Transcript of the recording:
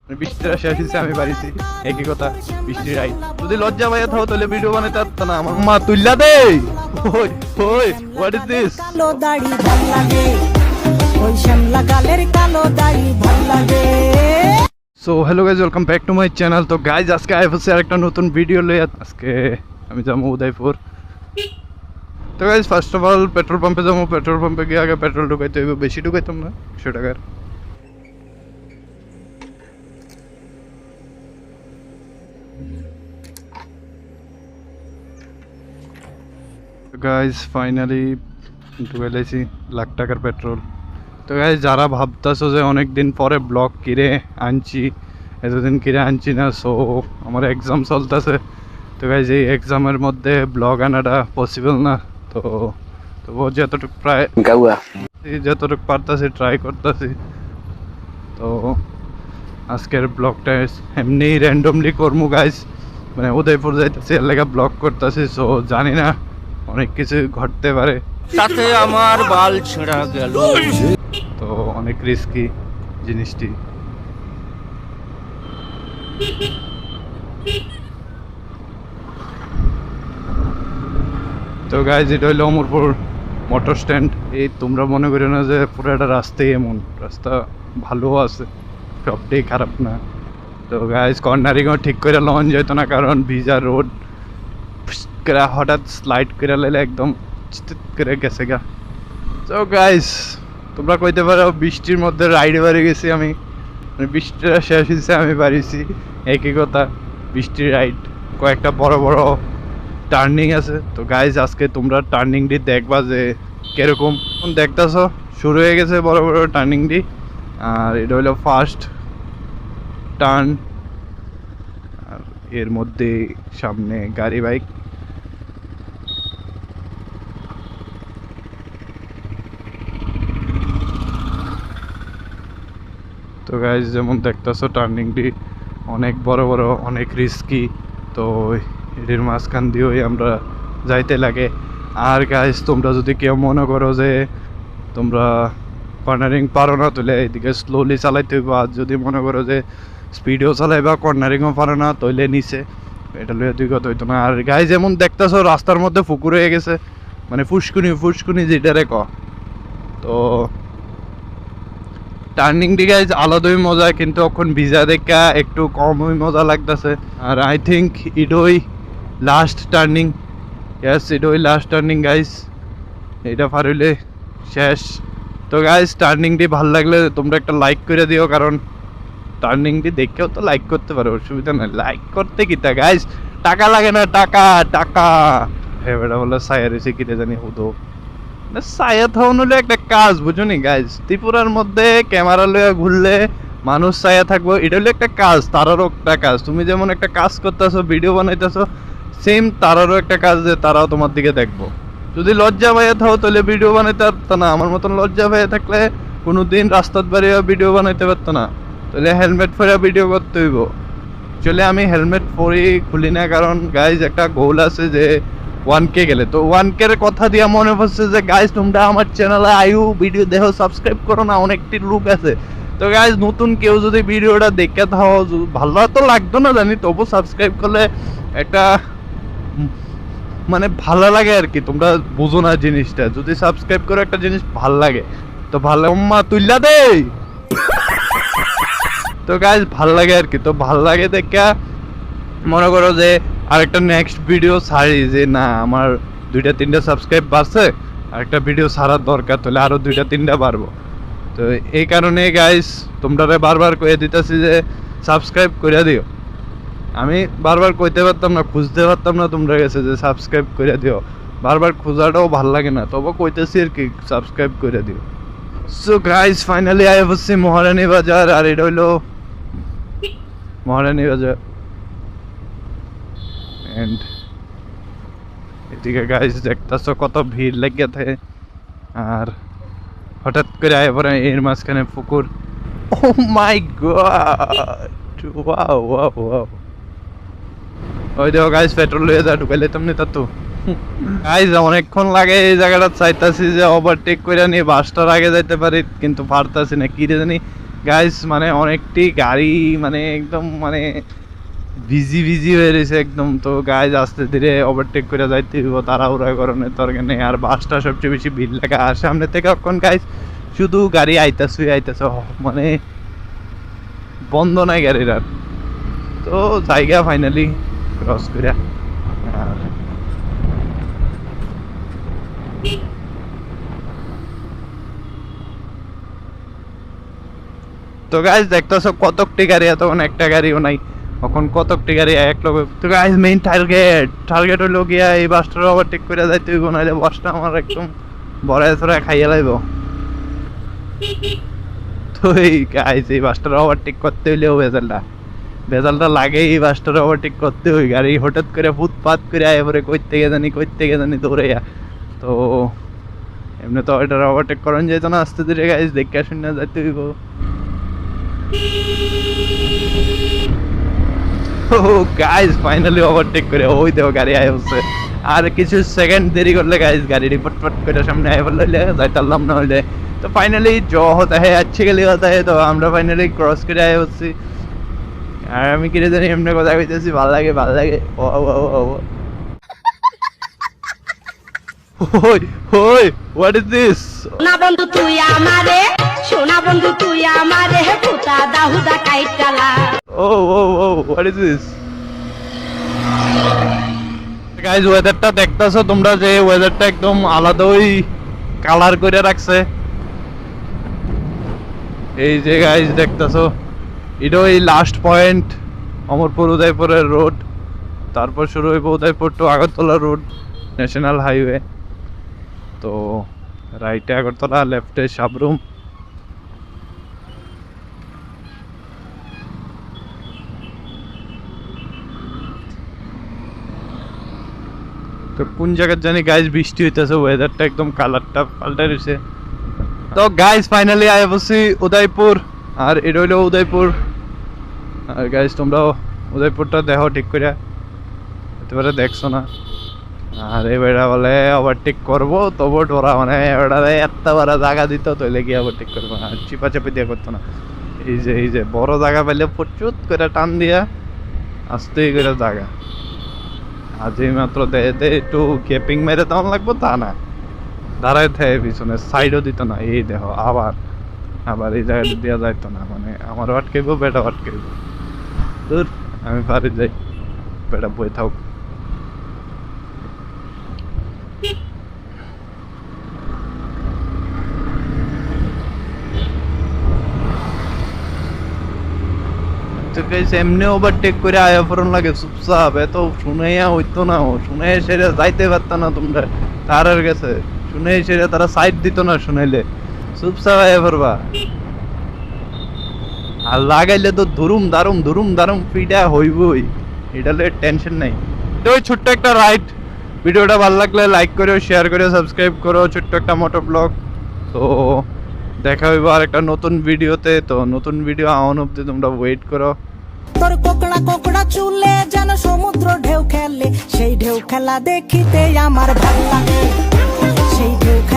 বৃষ্টিটা শেষ হয়েছে, আমি বাড়িছি একই কথা, বৃষ্টির রাইড। যদি লজ্জা পাইয়া থাও তাহলে ভিডিও বানাইতে পারতো না। আমার মা তুইলা দে। ওই ওই হোয়াট ইজ দিস? কালো দাড়ি ভাল লাগে, ওই শ্যামলা গালের কালো দাড়ি ভাল লাগে। So hello guys, welcome back to my channel. তো গাইজ আজকে আইফোসে আরেকটা নতুন ভিডিও লইয়া আজকে আমি যাবো উদয়পুর। তো guys first of all petrol পাম্পে যাবো। পেট্রোল পাম্পে গিয়ে আগে পেট্রোল ঢুকাইতে হইব, বেশি ঢুকাইতাম না, 100 টাকার। গাইজ ফাইনালি ঢুকাইলাইছি লাখ টাকার পেট্রোল। তো গাইজ যারা ভাবতেছো যে অনেক দিন পরে ব্লগ কিনে আনছি, এতদিন কিনে আনছি না, সো আমার এক্সাম চলতেছে। তো গাইজ এই এক্সামের মধ্যে ব্লগ আনাটা পসিবল না। তো তবুও যতটুকু প্রায় যতটুকু পারতেছি ট্রাই করতেছি। তো আজকের ব্লগটা এমনি র্যান্ডমলি করবো গাইজ, মানে উদয়পুর যাইতেছি এর লেগে ব্লগ করতেছি। সো জানি না, অনেক কিছু ঘটতে পারে, তাতে আমার বাল ছেঁড়া গেল। তো অনেক রিস্কি জিনিসটি। তো গাইজ এটা হইলো অমরপুর মোটর স্ট্যান্ড। এই তোমরা মনে করো না যে পুরোটা রাস্তাই এমন, রাস্তা ভালো আছে, সবটাই খারাপ না। তো গাইজ কর্নারিংও ঠিক করে লন যেত না, কারণ ভিজা রোড হঠাৎ স্লাইড করে লাইলে একদম চিত করে গেছে গা। তো গাইজ তোমরা কইতে পারো বৃষ্টির মধ্যে রাইডে বাড়ি গেছি আমি, মানে বৃষ্টিটা শেষ হয়েছে আমি বাড়িছি একই কথা, বৃষ্টির রাইড। কয়েকটা বড় বড় টার্নিং আছে। তো গাইজ আজকে তোমরা টার্নিংটি দেখবা যে কিরকম দেখতেছ। শুরু হয়ে গেছে বড় বড় টার্নিংটি, আর এটা হলো ফার্স্ট টার্ন। আর এর মধ্যে সামনে গাড়ি বাইক। তো গাইজ যেমন দেখতেছো টার্নিংটি অনেক বড় বড়, অনেক রিস্কি। তো এটির মাঝখান দিয়েই আমরা যাইতে লাগে। আর গাইজ তোমরা যদি কেউ মনে করো যে তোমরা কর্নারিং পারো না, তাহলে এইদিকে স্লোলি চালাইতে হইব। আর যদি মনে করো যে স্পিডেও চালাইবা, কর্নারিংও পারো না, তাহলে নিচে এটা লইয়া দুই কথা হইতো না। আর গাইজ যেমন দেখতেছো রাস্তার মধ্যে পুকুর হয়ে গেছে, মানে ফুসকুনি ফুসকুনি যেটারে ক। তো টার্নিংটি গাইজ আলাদাই মজা, কিন্তু এখন ভিজা দেখা একটু কমই মজা লাগতেছে। আর আই থিঙ্ক ইডোই লাস্ট টার্নিং। ইয়েস, ইডোই লাস্ট টার্নিং গাইজ, এটা পার হইলে শেষ। তো গাইজ টার্নিংটি ভালো লাগলে তোমরা একটা লাইক করে দিও, কারণ টার্নিংটি দেখেও তো লাইক করতে পারো, অসুবিধা নাই। লাইক করতে কি তা গাইজ, টাকা লাগে না, টাকা টাকা। হ্যাঁ বেটা বলে সায়ার এসে কিনে জানি হুদো ছায়া থাউন হলো একটা কাজ, বুঝো নি গাইজ। ত্রিপুরার মধ্যে ক্যামেরা লইয়া ঘুরলে মানুষ ছায়া থাকবো, এটা হলো একটা কাজ, তারারও একটা কাজ। তুমি যেমন একটা কাজ করতেছো, ভিডিও বানাইতেছো, সেম তারারও একটা কাজ যে তারাও তোমার দিকে দেখবো। যদি লজ্জা পাইয়া থাও তাহলে ভিডিও বানাইতে পারতো না। আমার মতন লজ্জা পাইয়া থাকলে কোনোদিন রাস্তার বাড়িও ভিডিও বানাইতে পারতো না। তাহলে হেলমেট পরে ভিডিও করতে হইব। চলে আমি হেলমেট পরেই খুলি না, কারণ গাইজ একটা গোল আছে যে 1K গেলে। তো 1K এর কথা দিয়া মনে পড়ছে যে গাইজ তোমরা আমার চ্যানেলে আয়ু ভিডিও দেখো, সাবস্ক্রাইব করো না, অনেকটি লোক আছে। তো গাইজ নতুন কেউ যদি ভিডিওটা দেখে থাও, ভালো তো লাগতো না জানি, তবু সাবস্ক্রাইব করলে একটা মানে ভালো লাগে আর কি। তোমরা বুঝো না জিনিসটা, যদি সাবস্ক্রাইব করো একটা জিনিস ভাল লাগে, তো ভালো মা তুইলা দে। তো গাইজ ভাল লাগে আর কি। তো ভাল লাগে দেখা মনে করো যে আরেকটা নেক্সট ভিডিও ছাড়ি, যে না আমার 2-3টা সাবস্ক্রাইব বাড়ছে, আরেকটা ভিডিও ছাড়ার দরকার, তাহলে আরো 2-3টা বাড়বো। তো এই কারণে গাইজ তোমরা বারবার কয়ে দিতেছি যে সাবস্ক্রাইব করে দিও। আমি বারবার কইতে পারতাম না, খুঁজতে পারতাম না তোমরা গেছে যে সাবস্ক্রাইব করে দিও। বারবার খোঁজাটাও ভাল লাগে না, তবু কইতেছি আর কি, সাবস্ক্রাইব করে দিও। সো গাইজ ফাইনালি আই হচ্ছে মহারানী বাজার। আর এটা হইলো মহারানী বাজার। এন্ড এদিকে গাইজ দেখতেছো কত ভিড় লেগে থাকে। আর হঠাৎ করে আয় পরে এর মাঝখানে পুকুর। ও মাই গড, ওয়াও ওয়াও ওয়াও। ওই দেখো গাইজ পেট্রোল লইয়া যা ঢুকাইলে তেমনি তা তো গাইজ অনেকক্ষণ লাগে এই জায়গাটা চাইতাছি যে ওভারটেক করে নিয়ে বাসটার আগে যাইতে পারি, কিন্তু পারতাছি না। কি রে জানি গাইস মানে অনেকটি গাড়ি মানে একদম মানে বিজি হয়ে রয়েছে একদম। তো গাইজ আস্তে ধীরে ওভারটেক করে যাইতে হইব, তাড়াহুড়া করণের দরকার নেই। আর বাসটা সবচেয়ে বেশি ভিড় লাগা আর সামনে থেকে এখন গাইজ শুধু গাড়ি আইতাছে মানে বন্ধ নাই গাড়ির আর। তো জায়গা ফাইনালি ক্রস করে আর তো গাইজ দেখতেছো কতকটি গাড়ি, এতক্ষণ একটা গাড়িও নাই, এখন কতকটি গাড়ি এক লোক। তো গাইজ মেইন টার্গেট হলো গিয়া এই বাসটা ওভারটেক করে যাইতে হইব, নাহলে বাসটা আমার একদম বড়ায় ছড়ায় খাইয়া লাইব। তো এই গাইজ এই বাসটার ওভারটেক করতে হইলেও ভেজালটা লাগে, এই বাসটার ওভারটেক করতে হই। গাড়ি হঠাৎ করে ফুটপাত করে আয় পরে কই থেকে জানি দৌড়াইয়া। তো এমনি তো এটার ওভারটেক করেন যেত না, আস্তে ধীরে গাইজ দেখে শুনে যাইতে হইব। গাইজ ফাইনালি ওভারটেক করে ওই দেখো গাড়ি আয় হচ্ছে। আর কিছু সেকেন্ড দেরি করলে গাইজ গাড়ি পট করে সামনে আয় বললে যাইতাম না হইলে। তো ফাইনালি জ হতা হ্যাঁ अच्छे গেলে হতা হ্যাঁ। তো আমরা ফাইনালি ক্রস করে আয় হচ্ছি। আর আমি কিনে জানি এমনি কথা কইতেছি, ভাল লাগে ও হোয়াট ইজ দিস? সোনা বন্ধু তুই আমারে পুতা দাহুদা কাইটালা। ও হোয়াট ইজ দিস? গাইজ ওয়েদারটা দেখতেছো তোমরা, যে ওয়েদারটা একদম আলাদাই কালার করে রাখছে। এই যে গাইজ দেখতেছো এটা ওই লাস্ট পয়েন্ট অমরপুর উদয়পুরের রোড, তারপর শুরু হইব Udaipur to Agartala road national highway. তো রাইটে আগরতলা, লেফটে সাবরুম। তো কোন জায়গায় জানি গাইজ বৃষ্টি হইতেছে, ওয়েদারটা একদম কালারটা পাল্টে রয়েছে। তো গাইজ ফাইনালি আই বসছি উদয়পুর, আর এটা হইলো উদয়পুর। আর গাইজ তোমরাও উদয়পুরটা দেখো ঠিক করে, এবারে দেখছো না। আর এবারে বলে ওভারটেক করবো, তবু ওরা মানে এবারে এত বড় জায়গা দিত তৈলে গিয়ে ওভারটেক করবো, আর চিপাচাপি দিয়ে করতো না। এই যে বড় জায়গা পাইলে প্রচুর করে টান দিয়া আস্তে করে জায়গা। আজ এই মাত্র দেয় একটু গ্যাপিং মেরে তেমন লাগবো তা না, দাঁড়ায় থাকে পিছনে, সাইডও দিত না। এই দেখো আবার এই জায়গাটা দেওয়া যাইতো না, মানে আমার আটকাইবো, বেটা আটকাইবো। দূর আমি পারি যাই, বেটা বই থাক। এমনি ওভারটেক করে আয়া ফরন লাগে চুপচাপ, এত শুনাইয়া হইতো না, শুনাই সেরে যাইতে পারতো না তোমরা তারার গেছে, শুনাই সেরে তারা সাইড দিত না, শুনাইলে চুপচাপ আয়া ফরবা। আর লাগাইলে তো ধুরুম দারুম পিঠা হইবই, এটা টেনশন নাই। তো ওই ছোট্ট একটা রাইড, ভিডিওটা ভালো লাগলে লাইক করো, শেয়ার করো, সাবস্ক্রাইব করো, ছোট্ট একটা মোটো ব্লগ। তো দেখা হইব আর একটা নতুন ভিডিওতে। তো নতুন ভিডিও আওয়ান অব্দি তোমরা ওয়েট করো। তোর কোকড়া চুলে যেন সমুদ্র ঢেউ খেলে, সেই ঢেউ খেলা দেখিতে আমার ভাল লাগে, সেই ঢেউ খেলা